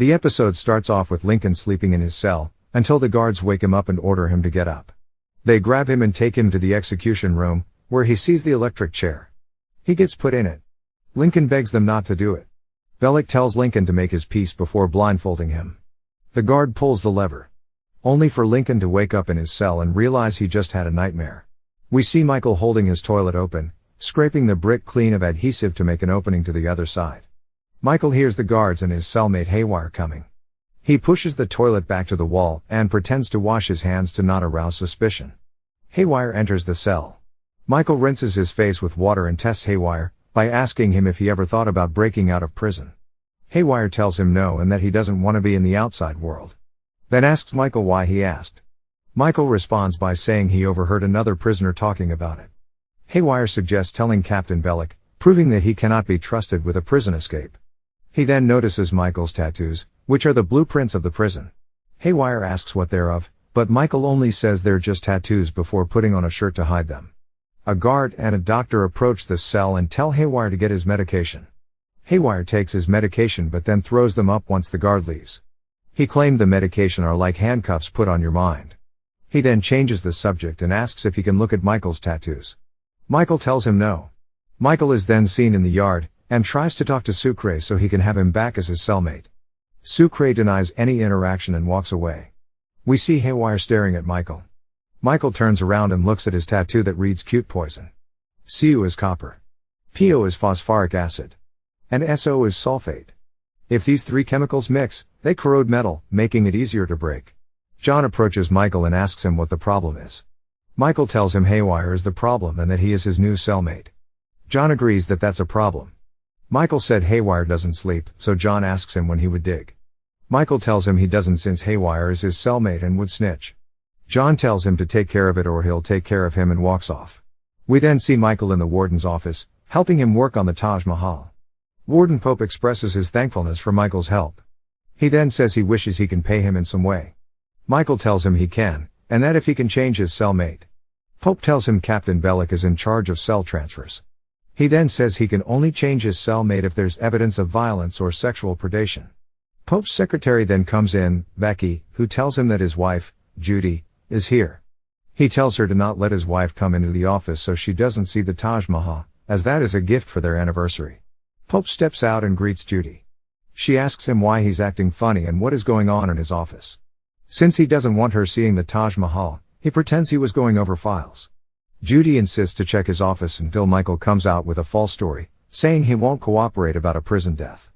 The episode starts off with Lincoln sleeping in his cell, until the guards wake him up and order him to get up. They grab him and take him to the execution room, where he sees the electric chair. He gets put in it. Lincoln begs them not to do it. Bellick tells Lincoln to make his peace before blindfolding him. The guard pulls the lever, only for Lincoln to wake up in his cell and realize he just had a nightmare. We see Michael holding his toilet open, scraping the brick clean of adhesive to make an opening to the other side. Michael hears the guards and his cellmate Haywire coming. He pushes the toilet back to the wall and pretends to wash his hands to not arouse suspicion. Haywire enters the cell. Michael rinses his face with water and tests Haywire by asking him if he ever thought about breaking out of prison. Haywire tells him no and that he doesn't want to be in the outside world. Then asks Michael why he asked. Michael responds by saying he overheard another prisoner talking about it. Haywire suggests telling Captain Bellick, proving that he cannot be trusted with a prison escape. He then notices Michael's tattoos, which are the blueprints of the prison. Haywire asks what they're of, but Michael only says they're just tattoos before putting on a shirt to hide them. A guard and a doctor approach the cell and tell Haywire to get his medication. Haywire takes his medication but then throws them up once the guard leaves. He claimed the medication are like handcuffs put on your mind. He then changes the subject and asks if he can look at Michael's tattoos. Michael tells him no. Michael is then seen in the yard, and tries to talk to Sucre so he can have him back as his cellmate. Sucre denies any interaction and walks away. We see Haywire staring at Michael. Michael turns around and looks at his tattoo that reads cute poison. Cu is copper. Po is phosphoric acid. And So is sulfate. If these three chemicals mix, they corrode metal, making it easier to break. John approaches Michael and asks him what the problem is. Michael tells him Haywire is the problem and that he is his new cellmate. John agrees that that's a problem. Michael said Haywire doesn't sleep, so John asks him when he would dig. Michael tells him he doesn't since Haywire is his cellmate and would snitch. John tells him to take care of it or he'll take care of him and walks off. We then see Michael in the warden's office, helping him work on the Taj Mahal. Warden Pope expresses his thankfulness for Michael's help. He then says he wishes he can pay him in some way. Michael tells him he can, and that if he can change his cellmate. Pope tells him Captain Bellick is in charge of cell transfers. He then says he can only change his cellmate if there's evidence of violence or sexual predation. Pope's secretary then comes in, Becky, who tells him that his wife, Judy, is here. He tells her to not let his wife come into the office so she doesn't see the Taj Mahal, as that is a gift for their anniversary. Pope steps out and greets Judy. She asks him why he's acting funny and what is going on in his office. Since he doesn't want her seeing the Taj Mahal, he pretends he was going over files. Judy insists to check his office until Michael comes out with a false story, saying he won't cooperate about a prison death.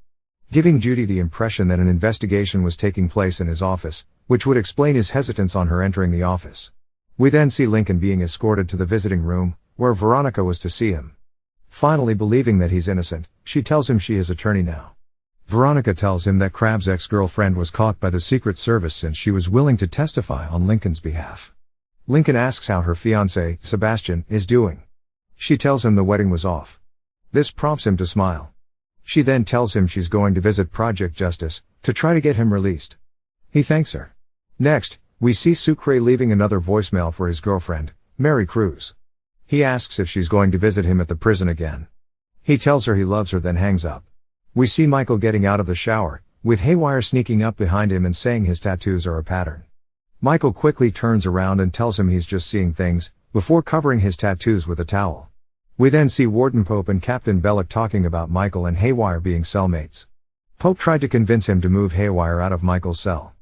Giving Judy the impression that an investigation was taking place in his office, which would explain his hesitance on her entering the office. We then see Lincoln being escorted to the visiting room, where Veronica was to see him. Finally believing that he's innocent, she tells him she is attorney now. Veronica tells him that Crab's ex-girlfriend was caught by the Secret Service since she was willing to testify on Lincoln's behalf. Lincoln asks how her fiancé, Sebastian, is doing. She tells him the wedding was off. This prompts him to smile. She then tells him she's going to visit Project Justice, to try to get him released. He thanks her. Next, we see Sucre leaving another voicemail for his girlfriend, Mary Cruz. He asks if she's going to visit him at the prison again. He tells her he loves her then hangs up. We see Michael getting out of the shower, with Haywire sneaking up behind him and saying his tattoos are a pattern. Michael quickly turns around and tells him he's just seeing things, before covering his tattoos with a towel. We then see Warden Pope and Captain Bellick talking about Michael and Haywire being cellmates. Pope tried to convince him to move Haywire out of Michael's cell.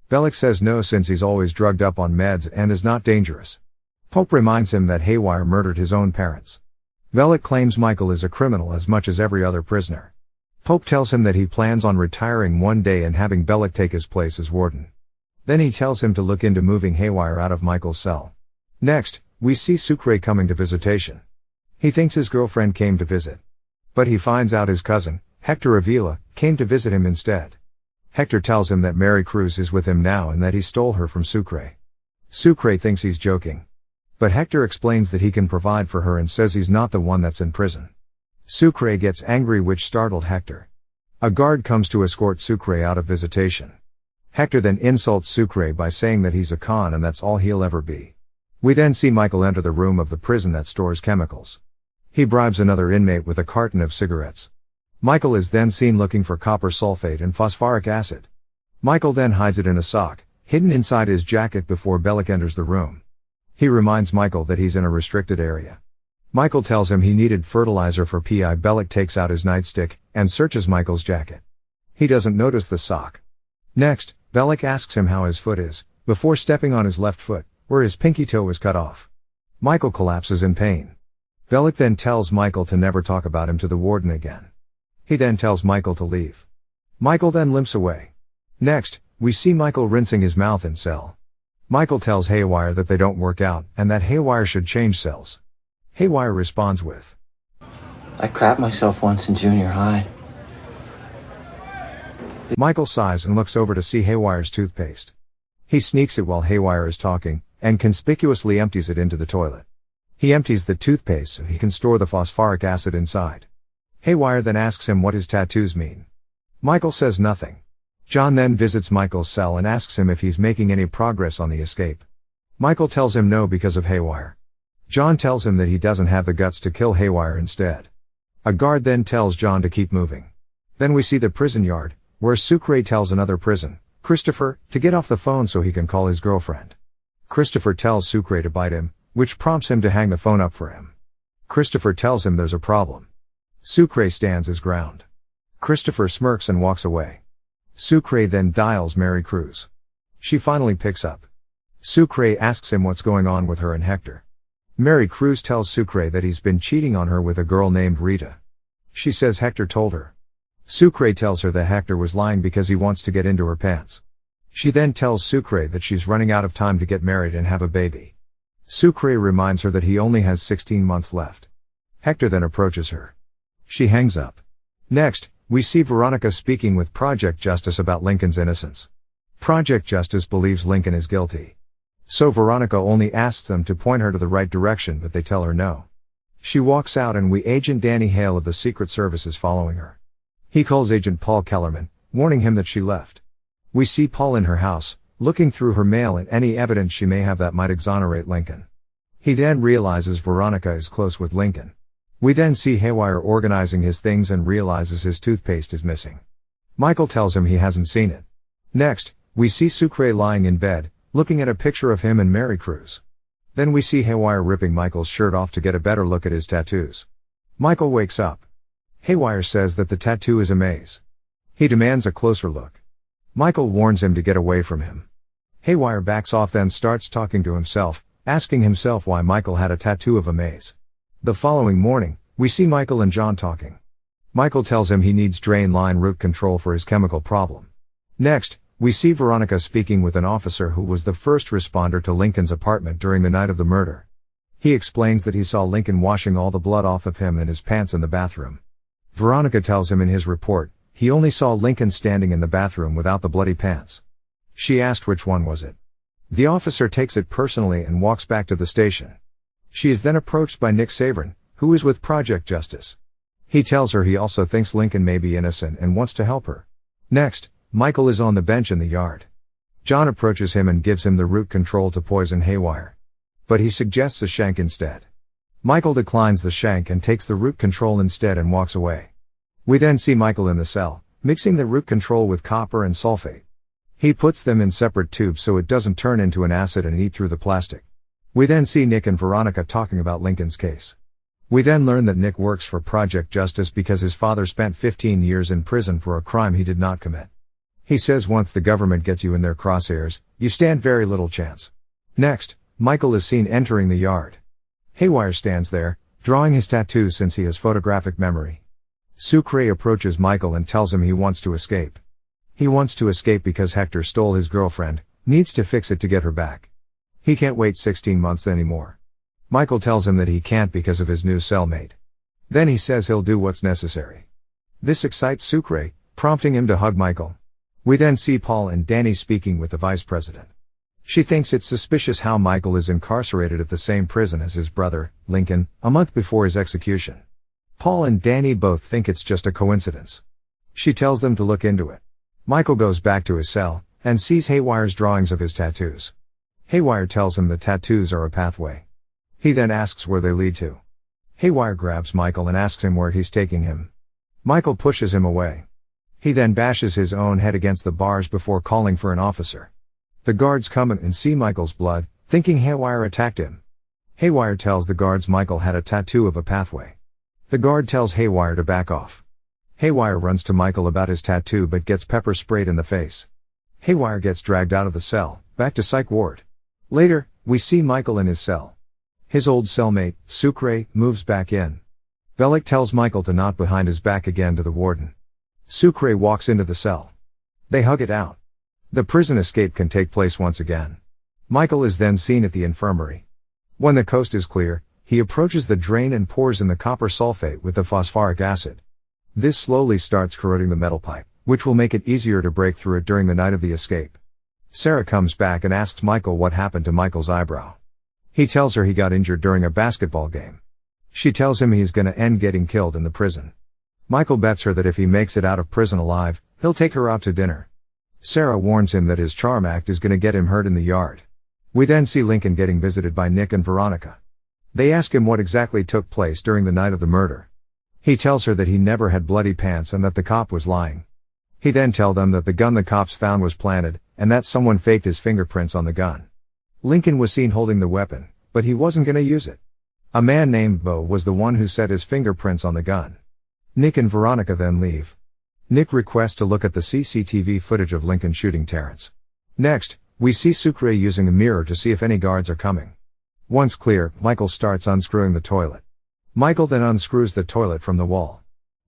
Bellick says no since he's always drugged up on meds and is not dangerous. Pope reminds him that Haywire murdered his own parents. Bellick claims Michael is a criminal as much as every other prisoner. Pope tells him that he plans on retiring one day and having Bellick take his place as warden. Then he tells him to look into moving Haywire out of Michael's cell. Next, we see Sucre coming to visitation. He thinks his girlfriend came to visit. But he finds out his cousin, Hector Avila, came to visit him instead. Hector tells him that Mary Cruz is with him now and that he stole her from Sucre. Sucre thinks he's joking. But Hector explains that he can provide for her and says he's not the one that's in prison. Sucre gets angry, which startled Hector. A guard comes to escort Sucre out of visitation. Hector then insults Sucre by saying that he's a con and that's all he'll ever be. We then see Michael enter the room of the prison that stores chemicals. He bribes another inmate with a carton of cigarettes. Michael is then seen looking for copper sulfate and phosphoric acid. Michael then hides it in a sock, hidden inside his jacket before Bellick enters the room. He reminds Michael that he's in a restricted area. Michael tells him he needed fertilizer for PI. Bellick takes out his nightstick and searches Michael's jacket. He doesn't notice the sock. Next, Bellick asks him how his foot is, before stepping on his left foot, where his pinky toe was cut off. Michael collapses in pain. Bellick then tells Michael to never talk about him to the warden again. He then tells Michael to leave. Michael then limps away. Next, we see Michael rinsing his mouth in cell. Michael tells Haywire that they don't work out, and that Haywire should change cells. Haywire responds with, "I crapped myself once in junior high." Michael sighs and looks over to see Haywire's toothpaste. He sneaks it while Haywire is talking, and conspicuously empties it into the toilet. He empties the toothpaste so he can store the phosphoric acid inside. Haywire then asks him what his tattoos mean. Michael says nothing. John then visits Michael's cell and asks him if he's making any progress on the escape. Michael tells him no because of Haywire. John tells him that he doesn't have the guts to kill Haywire instead. A guard then tells John to keep moving. Then we see the prison yard, where Sucre tells another prison, Christopher, to get off the phone so he can call his girlfriend. Christopher tells Sucre to bite him, which prompts him to hang the phone up for him. Christopher tells him there's a problem. Sucre stands his ground. Christopher smirks and walks away. Sucre then dials Mary Cruz. She finally picks up. Sucre asks him what's going on with her and Hector. Mary Cruz tells Sucre that he's been cheating on her with a girl named Rita. She says Hector told her. Sucre tells her that Hector was lying because he wants to get into her pants. She then tells Sucre that she's running out of time to get married and have a baby. Sucre reminds her that he only has 16 months left. Hector then approaches her. She hangs up. Next, we see Veronica speaking with Project Justice about Lincoln's innocence. Project Justice believes Lincoln is guilty. So Veronica only asks them to point her to the right direction, but they tell her no. She walks out and Agent Danny Hale of the Secret Service is following her. He calls Agent Paul Kellerman, warning him that she left. We see Paul in her house, looking through her mail and any evidence she may have that might exonerate Lincoln. He then realizes Veronica is close with Lincoln. We then see Haywire organizing his things and realizes his toothpaste is missing. Michael tells him he hasn't seen it. Next, we see Sucre lying in bed, looking at a picture of him and Mary Cruz. Then we see Haywire ripping Michael's shirt off to get a better look at his tattoos. Michael wakes up. Haywire says that the tattoo is a maze. He demands a closer look. Michael warns him to get away from him. Haywire backs off, then starts talking to himself, asking himself why Michael had a tattoo of a maze. The following morning, we see Michael and John talking. Michael tells him he needs drain line root control for his chemical problem. Next, we see Veronica speaking with an officer who was the first responder to Lincoln's apartment during the night of the murder. He explains that he saw Lincoln washing all the blood off of him and his pants in the bathroom. Veronica tells him in his report, he only saw Lincoln standing in the bathroom without the bloody pants. She asked which one was it. The officer takes it personally and walks back to the station. She is then approached by Nick Saverin, who is with Project Justice. He tells her he also thinks Lincoln may be innocent and wants to help her. Next, Michael is on the bench in the yard. John approaches him and gives him the root control to poison Haywire. But he suggests a shank instead. Michael declines the shank and takes the root control instead and walks away. We then see Michael in the cell, mixing the root control with copper and sulfate. He puts them in separate tubes so it doesn't turn into an acid and eat through the plastic. We then see Nick and Veronica talking about Lincoln's case. We then learn that Nick works for Project Justice because his father spent 15 years in prison for a crime he did not commit. He says once the government gets you in their crosshairs, you stand very little chance. Next, Michael is seen entering the yard. Haywire stands there, drawing his tattoo since he has photographic memory. Sucre approaches Michael and tells him he wants to escape. He wants to escape because Hector stole his girlfriend, needs to fix it to get her back. He can't wait 16 months anymore. Michael tells him that he can't because of his new cellmate. Then he says he'll do what's necessary. This excites Sucre, prompting him to hug Michael. We then see Paul and Danny speaking with the vice president. She thinks it's suspicious how Michael is incarcerated at the same prison as his brother, Lincoln, a month before his execution. Paul and Danny both think it's just a coincidence. She tells them to look into it. Michael goes back to his cell, and sees Haywire's drawings of his tattoos. Haywire tells him the tattoos are a pathway. He then asks where they lead to. Haywire grabs Michael and asks him where he's taking him. Michael pushes him away. He then bashes his own head against the bars before calling for an officer. The guards come in and see Michael's blood, thinking Haywire attacked him. Haywire tells the guards Michael had a tattoo of a pathway. The guard tells Haywire to back off. Haywire runs to Michael about his tattoo but gets pepper sprayed in the face. Haywire gets dragged out of the cell, back to psych ward. Later, we see Michael in his cell. His old cellmate, Sucre, moves back in. Bellic tells Michael to not behind his back again to the warden. Sucre walks into the cell. They hug it out. The prison escape can take place once again. Michael is then seen at the infirmary. When the coast is clear, he approaches the drain and pours in the copper sulfate with the phosphoric acid. This slowly starts corroding the metal pipe, which will make it easier to break through it during the night of the escape. Sarah comes back and asks Michael what happened to Michael's eyebrow. He tells her he got injured during a basketball game. She tells him he's gonna end getting killed in the prison. Michael bets her that if he makes it out of prison alive, he'll take her out to dinner. Sarah warns him that his charm act is gonna get him hurt in the yard. We then see Lincoln getting visited by Nick and Veronica. They ask him what exactly took place during the night of the murder. He tells her that he never had bloody pants and that the cop was lying. He then tells them that the gun the cops found was planted, and that someone faked his fingerprints on the gun. Lincoln was seen holding the weapon, but he wasn't gonna use it. A man named Bo was the one who set his fingerprints on the gun. Nick and Veronica then leave. Nick requests to look at the CCTV footage of Lincoln shooting Terrence. Next, we see Sucre using a mirror to see if any guards are coming. Once clear, Michael starts unscrewing the toilet. Michael then unscrews the toilet from the wall.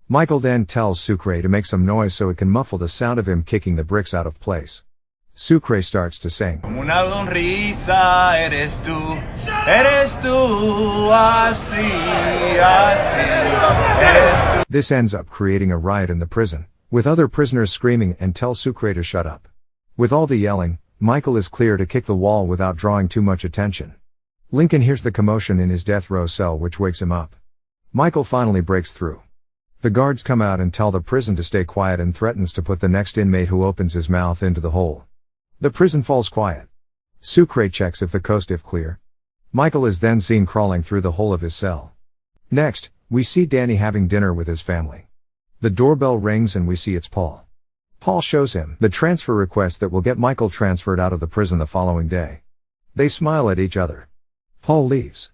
Michael then tells Sucre to make some noise so it can muffle the sound of him kicking the bricks out of place. Sucre starts to sing. Una sonrisa eres tú, así, eres tú. This ends up creating a riot in the prison, with other prisoners screaming and tell Sucre to shut up. With all the yelling, Michael is clear to kick the wall without drawing too much attention. Lincoln hears the commotion in his death row cell which wakes him up. Michael finally breaks through. The guards come out and tell the prison to stay quiet and threatens to put the next inmate who opens his mouth into the hole. The prison falls quiet. Sucre checks if the coast is clear. Michael is then seen crawling through the hole of his cell. Next, we see Danny having dinner with his family. The doorbell rings and we see it's Paul. Paul shows him the transfer request that will get Michael transferred out of the prison the following day. They smile at each other. Paul leaves.